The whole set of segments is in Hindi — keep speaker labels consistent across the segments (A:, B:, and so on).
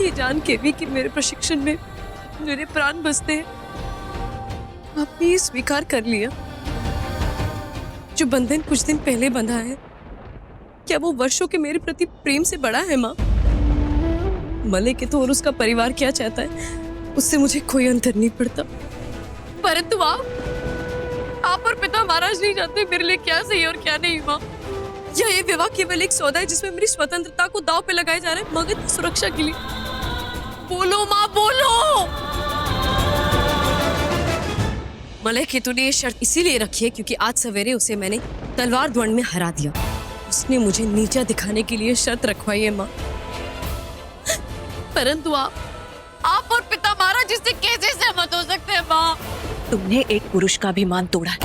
A: ये जान के भी कि मेरे प्रशिक्षण में मेरे प्राण बसते हैं, आपने ये स्वीकार कर लिया। जो बंधन कुछ दिन पहले बंधा है, क्या वो वर्षों के मेरे प्रति प्रेम से बड़ा है माँ? मलिक तो और उसका परिवार क्या चाहता है, उससे मुझे कोई अंतर नहीं पड़ता। परंतु आप और पिता महाराज नहीं जानते मेरे लिए क्या सही और क्या नहीं माँ। या ये विवाह केवल एक सौदा है जिसमें मेरी स्वतंत्रता को दांव पे लगाया जा रहा है मगध की सुरक्षा के लिए? बोलो माँ, बोलो। मलय केतु ने ये शर्त इसीलिए रखी है क्योंकि आज सवेरे उसे मैंने तलवार द्वंद में हरा दिया। उसने मुझे नीचा दिखाने के लिए शर्त रखवाई है माँ। परंतु आप और पिता महाराज इससे कैसे सहमत हो सकते हैं माँ?
B: तुमने एक पुरुष का अभिमान तोड़ा है,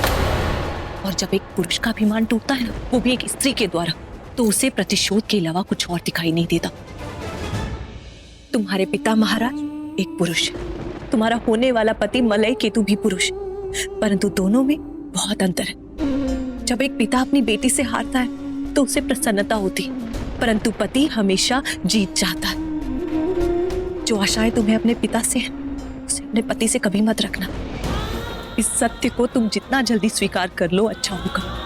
B: और जब एक पुरुष का अभिमान टूटता है ना, वो भी एक स्त्री के द्वारा, तो उसे प्रतिशोध के अलावा कुछ और दिखाई नहीं देता। तुम्हारे पिता महाराज एक पुरुष है, तुम्हारा होने वाला पति मलय केतु भी पुरुष, परंतु दोनों में बहुत अंतर है। जब एक पिता अपनी बेटी से हारता है तो उसे प्रसन्नता होती, परंतु पति हमेशा जीत चाहता है। जो आशाएं तुम्हें अपने पिता से है, उसे अपने पति से कभी मत रखना। इस सत्य को तुम जितना जल्दी स्वीकार कर लो अच्छा होगा।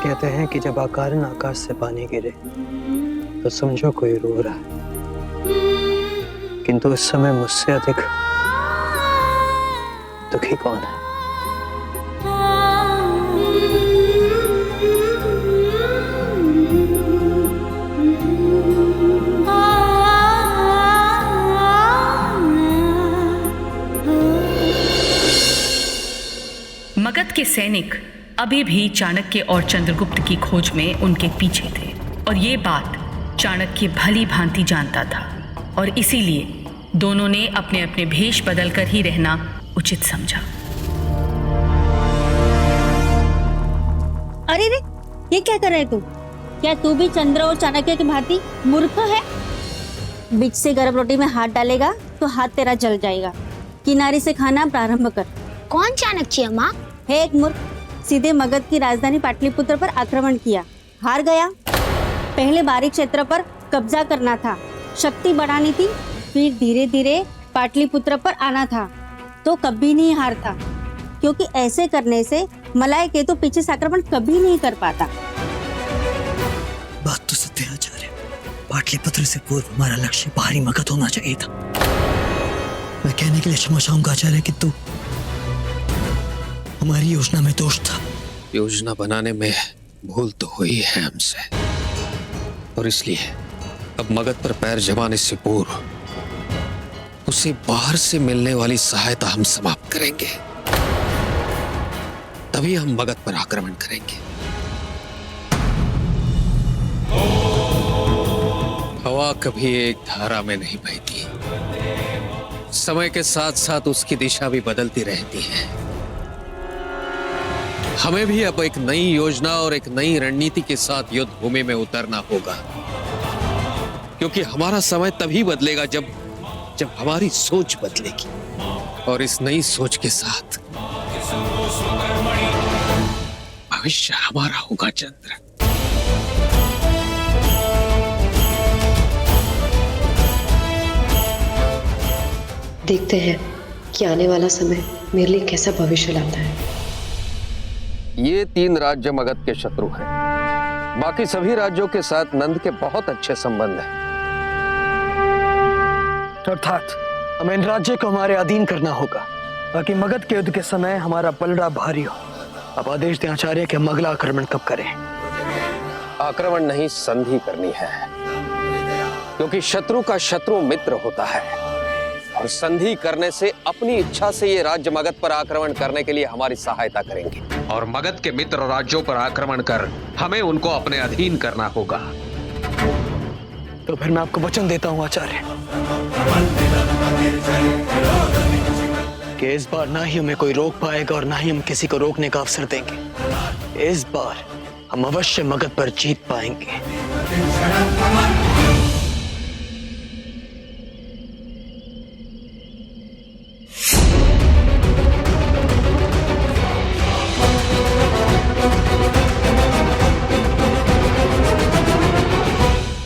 C: कहते हैं कि जब अकारण आकाश से पानी गिरे तो समझो कोई रो रहा है, किंतु इस समय मुझसे अधिक दुखी कौन है?
D: मगध के सैनिक अभी भी चाणक्य और चंद्रगुप्त की खोज में उनके पीछे थे, और ये बात चाणक्य भली भांति जानता था, और इसीलिए दोनों ने अपने अपने भेष बदलकर ही रहना उचित समझा।
E: अरे रे, ये क्या कर रहे तू? क्या तू भी चंद्र और चाणक्य की भांति मूर्ख है? बीच से गर्म रोटी में हाथ डालेगा तो हाथ तेरा जल जाएगा। किनारे से खाना प्रारंभ कर।
F: कौन चाणक्य माँ?
E: है एक मूर्ख, सीधे मगध की राजधानी पाटलिपुत्र पर आक्रमण किया, हार गया। पहले बारीक क्षेत्र पर कब्जा करना था, शक्ति बढ़ानी थी, फिर धीरे धीरे पाटलिपुत्र पर आना था, तो कभी नहीं हारता, क्योंकि ऐसे करने से मलय केतु पीछे से आक्रमण कभी नहीं कर पाता।
C: बात तो सत्य है आचार्य, पाटलिपुत्र से पूर्व हमारा लक्ष्य बाहरी मगध होना चाहिए था। मैं कहने के लिए क्षमा चाहूंगा आचार्य, किंतु हमारी योजना में दोष था।
G: योजना बनाने में भूल तो हुई है हमसे, और इसलिए अब मगध पर पैर जमाने से पूर्व उसे बाहर से मिलने वाली सहायता हम समाप्त करेंगे, तभी हम मगध पर आक्रमण करेंगे। हवा कभी एक धारा में नहीं बहती, समय के साथ साथ उसकी दिशा भी बदलती रहती है। हमें भी अब एक नई योजना और एक नई रणनीति के साथ युद्ध भूमि में उतरना होगा, क्योंकि हमारा समय तभी बदलेगा जब हमारी सोच बदलेगी, और इस नई सोच के साथ भविष्य हमारा होगा चंद्र।
H: देखते हैं कि आने वाला समय मेरे लिए कैसा भविष्य लाता है।
G: ये 3 राज्य मगध के शत्रु हैं। बाकी सभी राज्यों के साथ नंद के बहुत अच्छे संबंध हैं।
C: अर्थात हमें इन राज्य को हमारे अधीन करना होगा, ताकि मगध के युद्ध के समय हमारा पलड़ा भारी हो। अब आदेश दें आचार्य कि हम अगला आक्रमण कब करें।
G: आक्रमण नहीं, संधि करनी है, क्योंकि शत्रु का शत्रु मित्र होता है और संधि करने से अपनी इच्छा से ये राज्य मगध पर आक्रमण करने के लिए हमारी सहायता करेंगे और मगध के मित्र राज्यों पर आक्रमण कर हमें उनको अपने अधीन करना होगा।
C: तो फिर मैं आपको वचन देता हूं आचार्य कि इस बार ना ही हमें कोई रोक पाएगा और ना ही हम किसी को रोकने का अवसर देंगे। इस बार हम अवश्य मगध पर जीत पाएंगे।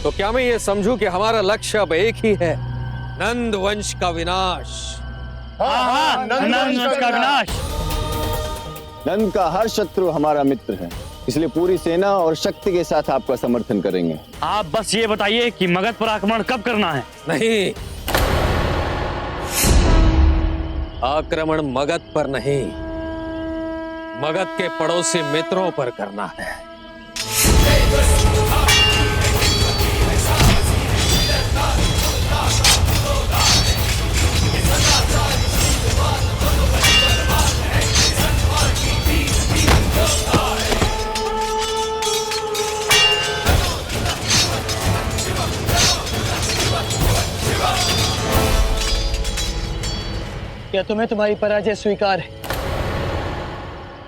G: तो क्या मैं ये समझूं कि हमारा लक्ष्य अब एक ही है, नंद वंश का विनाश?
I: नंद वंश का विनाश।
J: नंद का हर शत्रु हमारा मित्र है, इसलिए पूरी सेना और शक्ति के साथ आपका समर्थन करेंगे।
I: आप बस ये बताइए कि मगध पर आक्रमण कब करना है?
G: नहीं, आक्रमण मगध पर नहीं, मगध के पड़ोसी मित्रों पर करना है।
C: क्या तुम्हें तुम्हारी पराजय स्वीकार है?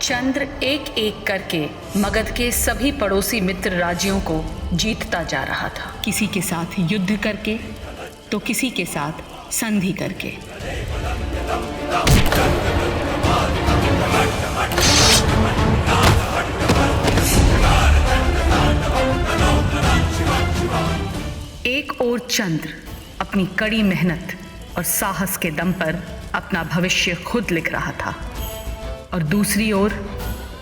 D: चंद्र एक एक करके मगध के सभी पड़ोसी मित्र राज्यों को जीतता जा रहा था, किसी के साथ युद्ध करके तो किसी के साथ संधि करके। एक ओर चंद्र अपनी कड़ी मेहनत और साहस के दम पर अपना भविष्य खुद लिख रहा था और दूसरी ओर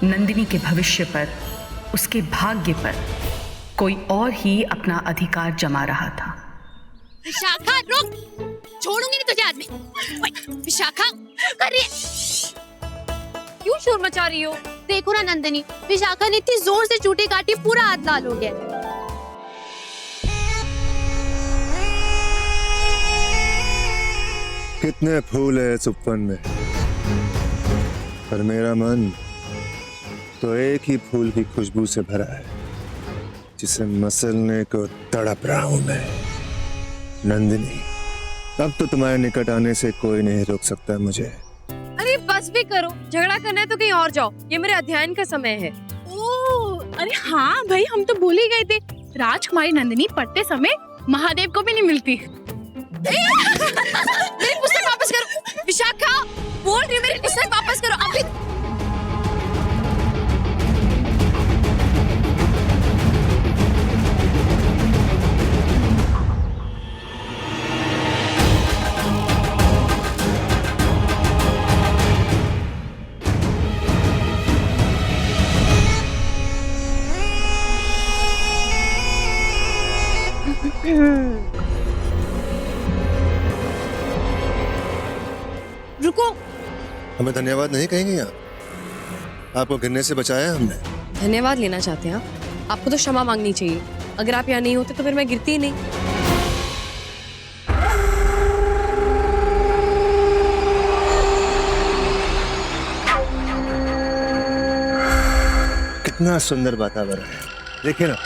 D: नंदिनी के भविष्य पर, उसके भाग्य पर कोई और ही अपना अधिकार जमा रहा था।
F: विशाखा रुक, छोड़ूंगी नहीं तुझे आज मैं। विशाखा अरे
A: क्यों शोर मचा रही हो?
F: देखो ना नंदिनी, विशाखा ने इतनी जोर से चूटी काटी पूरा हाथ लाल हो गया।
K: कितने फूल है इस उपवन में, पर मेरा मन तो एक ही फूल की खुशबू से भरा है, जिसे मसलने को तड़प रहा हूं मैं। नंदिनी, अब तो तुम्हारे निकट आने से कोई नहीं रोक सकता मुझे।
A: अरे बस भी करो, झगड़ा करना है तो कहीं और जाओ, ये मेरे अध्ययन का समय है।
L: ओह, अरे हाँ भाई, हम तो भूल ही गए थे, राजकुमारी नंदिनी पढ़ते समय महादेव को भी नहीं मिलती।
A: मेरी पुस्तक वापस करो। विशाखा, बोल रही हूँ, मेरी पुस्तक वापस करो अभी। रुको,
K: हमें धन्यवाद नहीं कहेंगे आप? आपको गिरने से बचाया हमने।
A: धन्यवाद लेना चाहते हैं आप? आपको तो क्षमा मांगनी चाहिए। अगर आप यहाँ नहीं होते तो फिर मैं गिरती ही नहीं।
K: कितना सुंदर वातावरण है, देखिए ना,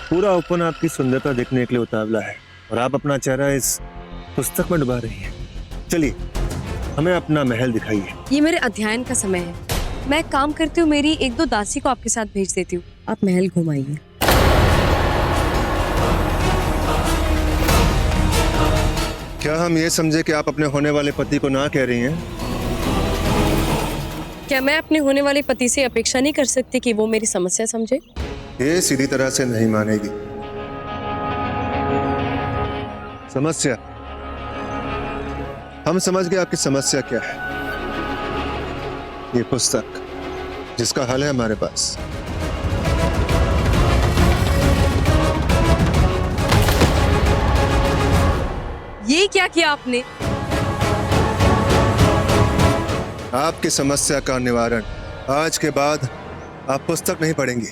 K: पूरा उपवन आपकी सुंदरता देखने के लिए उतावला है और आप अपना चेहरा इस पुस्तक में डुबा रही है। चलिए, हमें अपना महल दिखाइए।
A: ये मेरे अध्ययन का समय है, मैं काम करती हूँ, मेरी एक दो दासी को आपके साथ भेज देती हूँ, आप महल घुमाइए।
K: क्या हम ये समझे कि आप अपने होने वाले पति को ना कह रही हैं?
A: क्या मैं अपने होने वाले पति से अपेक्षा नहीं कर सकती कि वो मेरी समस्या समझे?
K: ये सीधी तरह से नहीं मानेगी। समस्या? हम समझ गए आपकी समस्या क्या है। ये पुस्तक, जिसका हल है हमारे पास।
A: ये क्या किया आपने?
K: आपकी समस्या का निवारण आज के बाद आप पुस्तक नहीं पढ़ेंगी,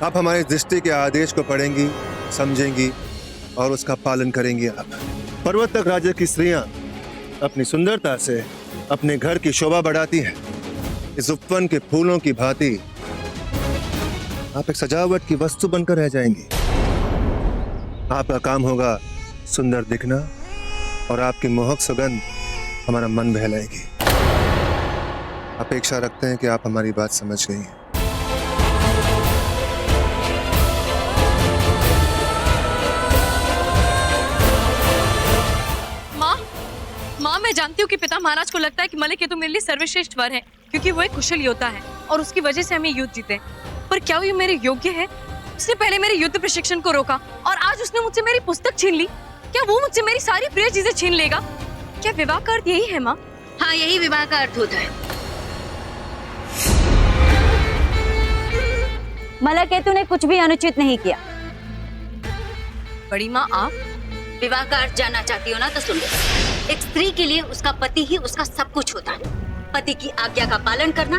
K: आप हमारी दृष्टि के आदेश को पढ़ेंगी, समझेंगी और उसका पालन करेंगी। आप पर्वतक राज्य की स्त्रियां अपनी सुंदरता से अपने घर की शोभा बढ़ाती हैं। इस उपवन के फूलों की भांति आप एक सजावट की वस्तु बनकर रह जाएंगी। आपका काम होगा सुंदर दिखना और आपकी मोहक सुगंध हमारा मन बहलाएगी। अपेक्षा रखते हैं कि आप हमारी बात समझ गई हैं।
A: माँ, मैं जानती हूँ कि पिता महाराज को लगता है कि मलय केतु मेरे लिए सर्वश्रेष्ठ वर है, क्योंकि वो एक कुशल योद्धा है और उसकी वजह से हम ये युद्ध जीते। पर क्या वो मेरे योग्य है? उसने पहले मेरे युद्ध प्रशिक्षण को रोका और आज उसने मुझसे मेरी पुस्तक छीन ली। क्या वो मुझसे मेरी सारी प्रिय चीजें छीन लेगा? क्या विवाह का अर्थ यही है माँ?
F: हाँ, यही विवाह का अर्थ होता है।
E: मलय केतु ने कुछ भी अनुचित नहीं किया।
A: बड़ी माँ, आप
F: विवाह का अर्थ जानना चाहती हो ना, तो सुन लो। एक स्त्री के लिए उसका पति ही उसका सब कुछ होता है। पति की आज्ञा का पालन करना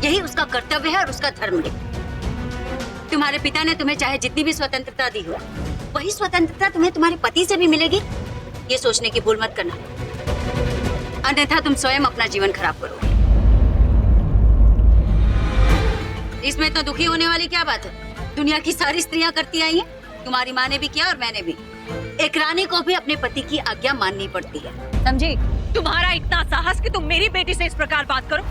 F: यही उसका कर्तव्य है और उसका धर्म है। तुम्हारे पिता ने तुम्हें चाहे जितनी भी स्वतंत्रता दी हो, वही स्वतंत्रता तुम्हें तुम्हारे पति से भी मिलेगी, ये सोचने की भूल मत करना, अन्यथा तुम स्वयं अपना जीवन खराब करोगे। इसमें तो दुखी होने वाली क्या बात है? दुनिया की सारी स्त्रियां करती आई हैं, तुम्हारी माँ ने भी किया और मैंने भी। एक रानी को भी अपने पति की आज्ञा माननी पड़ती है, समझी?
B: तुम्हारा इतना साहस कि तुम मेरी बेटी से इस प्रकार बात करो?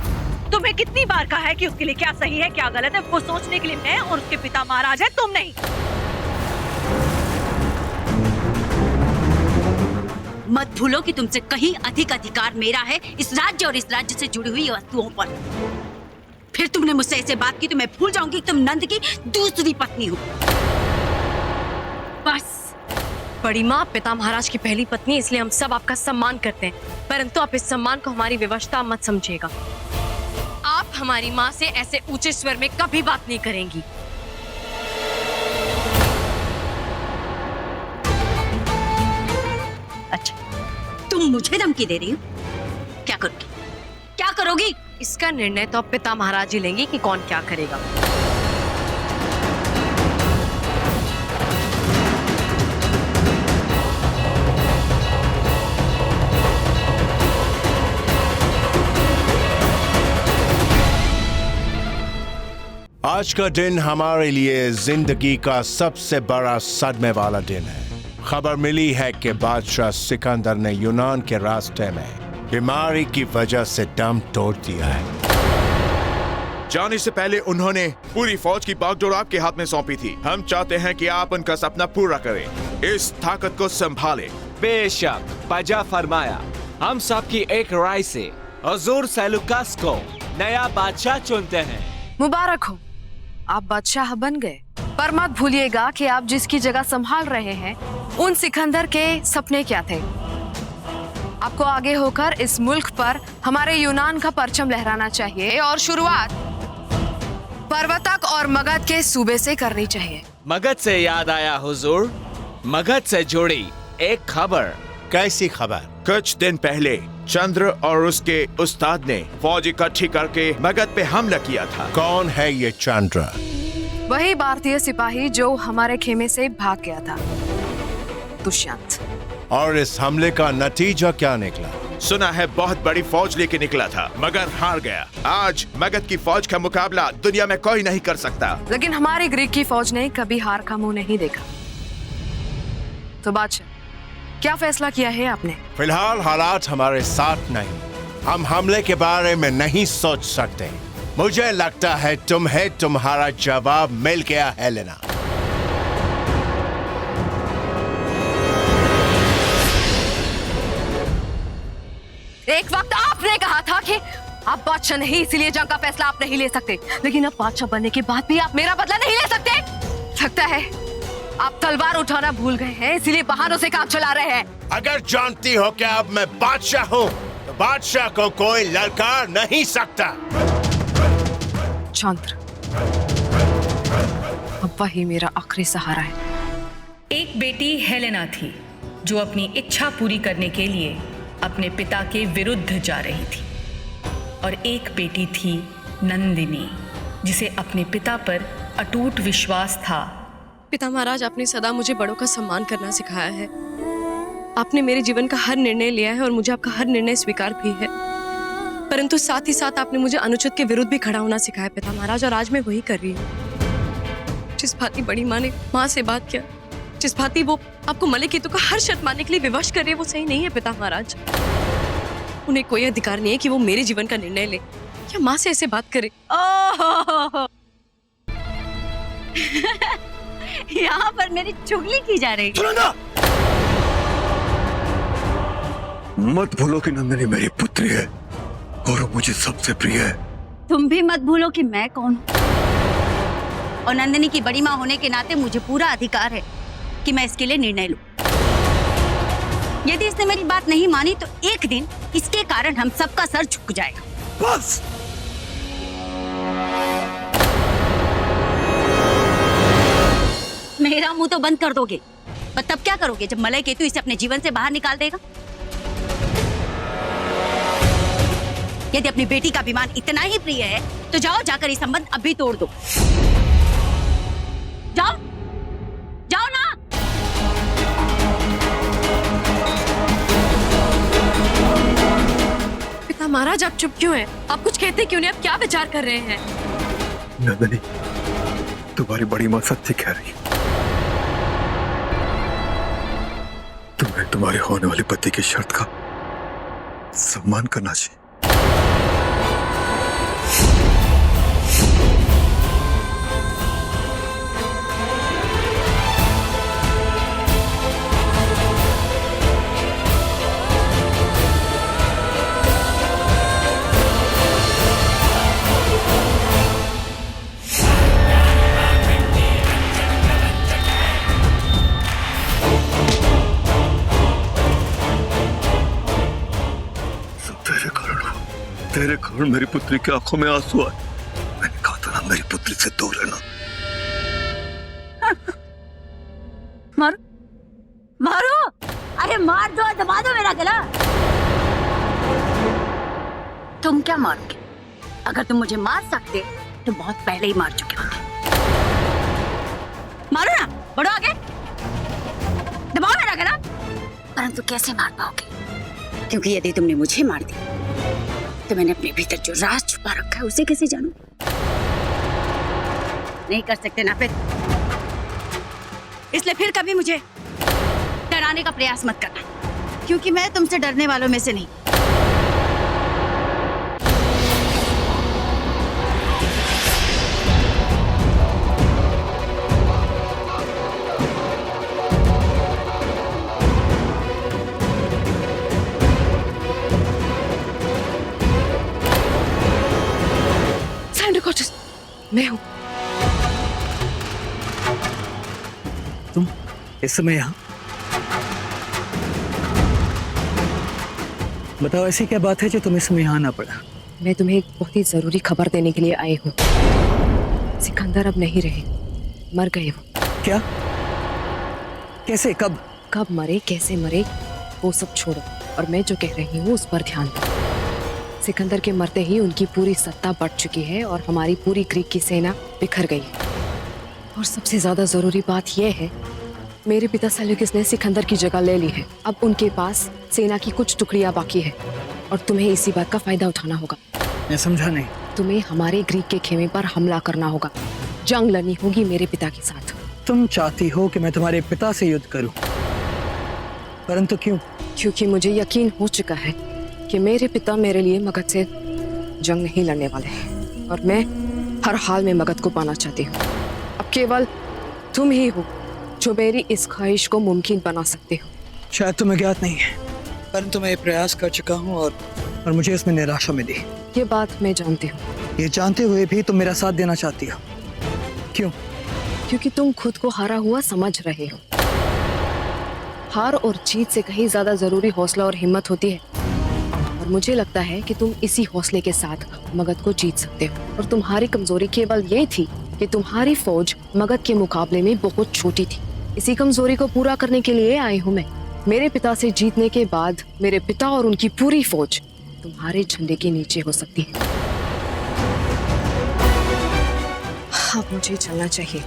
B: तुम्हें कितनी बार कहा है कि उसके लिए क्या सही है क्या गलत है, वो सोचने के लिए मैं और उसके पिता महाराज है, तुम नहीं।
F: मत भूलो कि तुमसे कहीं अधिक अधिकार मेरा है इस राज्य और इस राज्य से जुड़ी हुई वस्तुओं पर। फिर तुमने मुझसे ऐसे बात की तो मैं भूल जाऊंगी कि तुम नंद की दूसरी पत्नी हो। बस।
A: बड़ी माँ, पिता महाराज की पहली पत्नी, इसलिए हम सब आपका सम्मान करते हैं, परंतु आप इस सम्मान को हमारी विवशता मत समझिएगा। आप हमारी माँ से ऐसे ऊंचे स्वर में कभी बात नहीं करेंगी।
F: अच्छा, तुम मुझे धमकी दे रही हो? क्या करोगी? क्या करोगी?
A: इसका निर्णय तो अब पिता महाराज ही लेंगे कि कौन क्या करेगा।
M: आज का दिन हमारे लिए जिंदगी का सबसे बड़ा सदमे वाला दिन है। खबर मिली है कि बादशाह सिकंदर ने यूनान के रास्ते में बीमारी की वजह से दम तोड़ दिया है।
N: जाने से पहले उन्होंने पूरी फौज की बागडोर आपके हाथ में सौंपी थी। हम चाहते हैं कि आप उनका सपना पूरा करें, इस ताकत को संभालें।
O: बेशक, बजा फरमाया। हम सब की एक राय से हुजूर सेलुकस को नया बादशाह चुनते हैं।
A: मुबारक हो, आप बादशाह बन गए। पर मत भूलिएगा कि आप जिसकी जगह संभाल रहे हैं, उन सिकंदर के सपने क्या थे। आपको आगे होकर इस मुल्क पर हमारे यूनान का परचम लहराना चाहिए और शुरुआत पर्वतक और मगध के सूबे से करनी चाहिए।
O: मगध से याद आया हुजूर, मगध से जुड़ी एक खबर।
M: कैसी खबर?
N: कुछ दिन पहले चंद्र और उसके उस्ताद ने फौज इकट्ठी करके मगध पे हमला किया था।
M: कौन है ये चंद्र?
A: वही भारतीय सिपाही जो हमारे खेमे से भाग गया था, दुष्यंत।
M: और इस हमले का नतीजा क्या निकला?
N: सुना है बहुत बड़ी फौज लेके निकला था, मगर हार गया। आज मगध की फौज का मुकाबला दुनिया में कोई नहीं कर सकता।
A: लेकिन हमारी ग्रीक की फौज ने कभी हार का मुंह नहीं देखा। तो बादशाह, क्या फैसला किया है आपने?
M: फिलहाल हालात हमारे साथ नहीं, हम हमले के बारे में नहीं सोच सकते। मुझे लगता है तुम्हें तुम्हारा जवाब मिल गया हेलेना।
A: एक वक्त आपने कहा था कि आप बादशाह नहीं, इसीलिए जंग का फैसला आप नहीं ले सकते। लेकिन अब बादशाह बनने के बाद भी आप मेरा बदला नहीं ले सकते। लगता है आप तलवार उठाना भूल गए हैं, इसीलिए बहानों से काम चला रहे हैं।
M: अगर जानती हो कि अब मैं बादशाह हूँ, तो बादशाह को कोई ललकार नहीं सकता।
A: चंद्र, अब वही मेरा आखिरी सहारा है।
D: एक बेटी हेलेना थी जो अपनी इच्छा पूरी करने के लिए अपने पिता के विरुद्ध जा रही थी। और एक बेटी थी नंदिनी, जिसे अपने पिता पर अटूट विश्वास था।
A: पिता महाराज, आपने सदा मुझे बड़ों का सम्मान करना सिखाया है। आपने मेरे जीवन का हर निर्णय लिया है और मुझे आपका हर निर्णय स्वीकार भी है, परंतु साथ ही साथ आपने मुझे अनुचित के विरुद्ध भी खड़ा होना सिखाया पिता महाराज, और आज मैं वही कर रही हूँ। जिस भांति बड़ी माँ ने माँ से बात किया, जिस भांति वो आपको मलय केतु का हर शर्त मानने के लिए विवश कर रही है, वो सही नहीं है पिता महाराज। उन्हें कोई अधिकार नहीं है कि वो मेरे जीवन का निर्णय ले या माँ से ऐसे बात करे।
F: यहाँ पर मेरी चुगली की जा रही है।
K: मत भूलो कि नंदिनी मेरी पुत्री है और वो मुझे सबसे प्रिय है।
F: तुम भी मत भूलो कि मैं कौन हूँ, और नंदिनी की बड़ी माँ होने के नाते मुझे पूरा अधिकार है कि मैं इसके लिए निर्णय लूं। यदि इसने मेरी बात नहीं मानी तो एक दिन इसके कारण हम सबका सर झुक जाएगा।
K: बस।
F: मेरा मुंह तो बंद कर दोगे, पर तब क्या करोगे जब मलय केतु इसे अपने जीवन से बाहर निकाल देगा? यदि अपनी बेटी का अभिमान इतना ही प्रिय है तो जाओ, जाकर ये संबंध अभी तोड़ दो। जाओ जाओ ना।
A: पिता महाराज, आप चुप क्यों हैं? आप कुछ कहते क्यों नहीं? आप क्या विचार कर रहे हैं?
K: नंदिनी, तुम्हारी बड़ी माँ सत्य कह रही है। तुम्हें तुम्हारे होने वाले पति की शर्त का सम्मान करना चाहिए। तेरे कारण मेरी पुत्री की आंखों में आंसू आए। मैंने कहा था ना मेरी पुत्री से दूर रहना।
F: मारो मारो, अरे मार दो, दबा दो मेरा गला। तुम क्या मारोगे? अगर तुम मुझे मार सकते तो बहुत पहले ही मार चुके होते। मारो ना, बढ़ो आगे, दबाओ मेरा गला। परंतु कैसे मार पाओगे? क्योंकि यदि तुमने मुझे मार दिया तो मैंने अपने भीतर जो राज छुपा रखा है उसे कैसे जानूं? नहीं कर सकते ना फिर, इसलिए फिर कभी मुझे डराने का प्रयास मत करना, क्योंकि मैं तुमसे डरने वालों में से नहीं।
A: मैं हूं।
C: तुम इस समय यहां? बताओ ऐसी क्या बात है जो तुम्हें इस समय यहां आना पड़ा?
A: मैं तुम्हें एक बहुत ही जरूरी खबर देने के लिए आई हूँ। सिकंदर अब नहीं रहे, मर गए वो।
C: क्या? कैसे? कब?
A: कब मरे, कैसे मरे, वो सब छोड़ो, और मैं जो कह रही हूँ उस पर ध्यान दो। सिकंदर के मरते ही उनकी पूरी सत्ता बढ़ चुकी है और हमारी पूरी ग्रीक की सेना बिखर गई है। और सबसे ज्यादा जरूरी बात यह है, मेरे पिता सेल्यूकस ने सिकंदर की जगह ले ली है। अब उनके पास सेना की कुछ टुकड़ियां बाकी है और तुम्हें इसी बात का फायदा उठाना होगा।
C: मैं समझा नहीं।
A: तुम्हें हमारे ग्रीक के खेमे पर हमला करना होगा, जंग लड़नी होगी मेरे पिता के साथ।
C: तुम चाहती हो कि मैं तुम्हारे पिता से युद्ध करूं, परंतु क्यों?
A: क्योंकि मुझे यकीन हो चुका है कि मेरे पिता मेरे लिए मगध से जंग नहीं लड़ने वाले हैं, और मैं हर हाल में मगध को पाना चाहती हूँ। अब केवल तुम ही हो जो मेरी इस ख्वाहिश को मुमकिन बना सकते हो।
C: शायद तुम्हें ज्ञात नहीं है, परंतु मैं प्रयास कर चुका हूँ और मुझे इसमें निराशा मिली।
A: ये बात मैं जानती हूँ।
C: ये जानते हुए भी तुम मेरा साथ देना चाहती हो, क्यों?
A: क्योंकि तुम खुद को हारा हुआ समझ रहे हो। हार और जीत से कहीं ज्यादा जरूरी हौसला और हिम्मत होती है, और मुझे लगता है कि तुम इसी हौसले के साथ मगध को जीत सकते हो। और तुम्हारी कमजोरी केवल ये थी कि तुम्हारी फौज मगध के मुकाबले में बहुत छोटी थी। इसी कमजोरी को पूरा करने के लिए आई हूँ मैं। मेरे पिता से जीतने के बाद मेरे पिता और उनकी पूरी फौज तुम्हारे झंडे के नीचे हो सकती है। अब मुझे चलना चाहिए।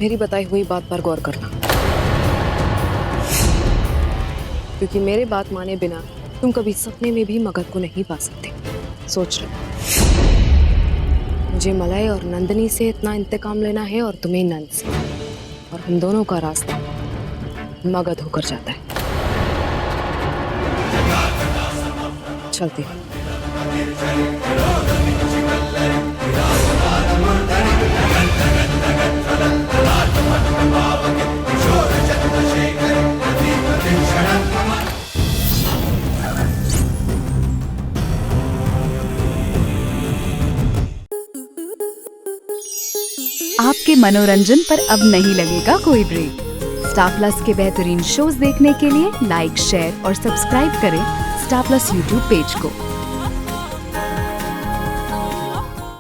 A: मेरी बताई हुई बात पर गौर करना, क्योंकि मेरे बात माने बिना तुम कभी सपने में भी मगध को नहीं पा सकते। सोच रहे मुझे मलय और नंदिनी से इतना इंतकाम लेना है और तुम्हें नंद से, और हम दोनों का रास्ता मगध होकर जाता है। चलते हैं।
P: आपके मनोरंजन पर अब नहीं लगेगा कोई ब्रेक। स्टार प्लस के बेहतरीन शोज देखने के लिए लाइक, शेयर और सब्सक्राइब करें स्टार प्लस यूट्यूब पेज को।